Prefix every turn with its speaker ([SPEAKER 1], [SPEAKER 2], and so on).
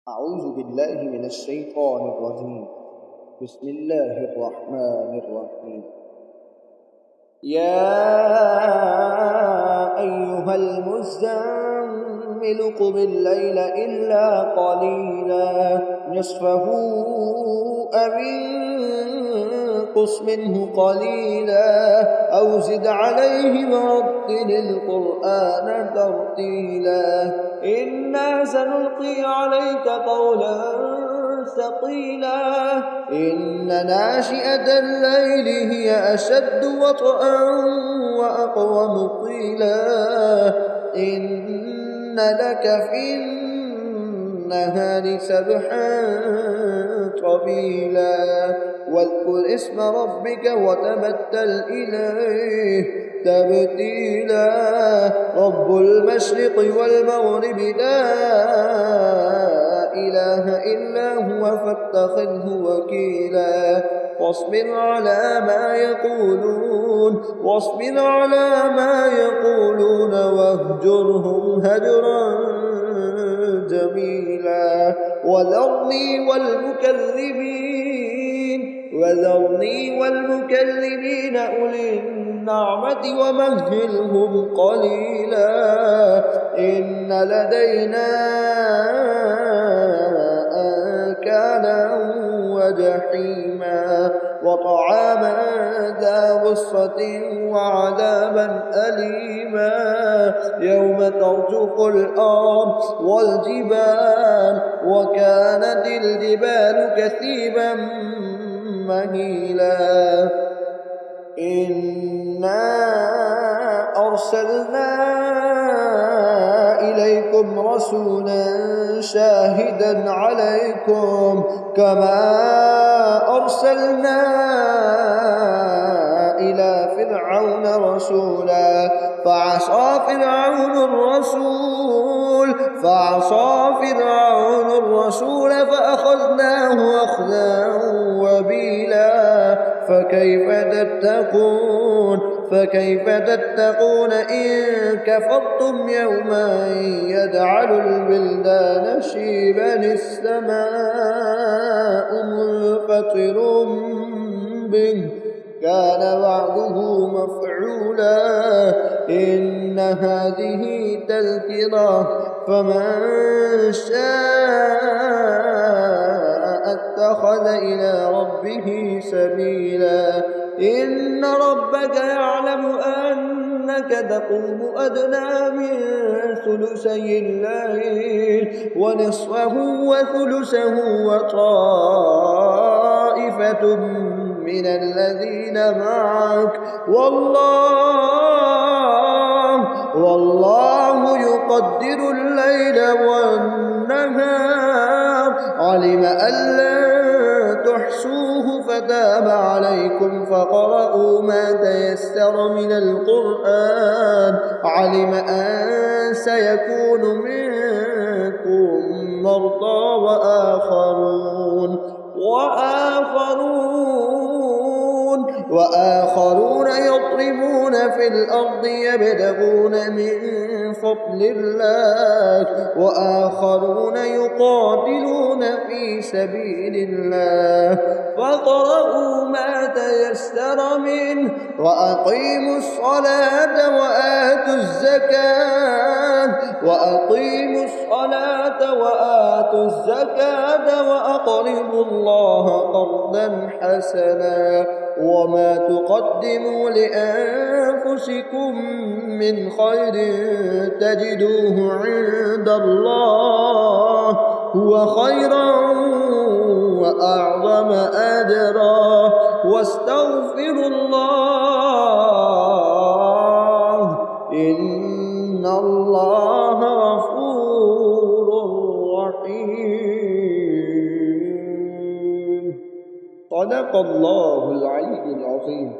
[SPEAKER 1] أعوذ بالله من الشيطان الرجيم. بسم الله الرحمن الرحيم. يا أيها المزمل قم الليل إلا قليلا نصفه أو انقص منه قليلا أو زد عليه ورتل القرآن ترتيلا إنا سنلقي عليك قولا ثقيلا إن ناشئة الليل هي أشد وطئا وأقوم قيلا إن لك في النهار سبحا طويلا واذكر اسم ربك وتبتل إليه تبتيلا رب المشرق والمغرب لا إله إلا هو فاتخذه وكيلا واصبر على ما يقولون واهجرهم هجرا جميلا وذرني والمكذبين أولي النعمة ومهلهم قليلا إن لدينا أنكالا وجحيما وطعاما ذا غصة وعذابا أليما يوم ترجف الأرض والجبال وكانت الجبال كثيبا مهيلا إنا أرسلنا إليكم رسولا شاهدا عليكم كما أرسلنا إلى فرعون رسولا فعصى فرعون الرسول فأخذناه أخذا وبيلا فكيف تتقون إن كفرتم يوما يجعل الولدان شيبا السماء منفطر به كان وعده مفعولا إن هذه تذكرة فمن شاء اتخذ إلى ربه سبيلا إن ربك يعلم أنك تقوم أدنى من ثلثي الليل ونصفه وثلثه وطائفة من الذين معك والله يقدر الليل والنهار علم أن لن تحصوه فتاب عليكم فقرأوا ما تيسر من القرآن علم أن سيكون منكم مرضى وآخرون يضربون في الأرض يبتغون من فضل الله وآخرون يقاتلون في سبيل الله فاقرؤوا ما تيسر منه وأقيموا الصلاة وآتوا الزكاة وأقرضوا الله قرضا حسنا وما تقدموا لأنفسكم من خير تجدوه عند الله هو خيرا وأعظم أجرا واستغفروا الله إن الله غفور رحيم. صدق الله العلي العظيم.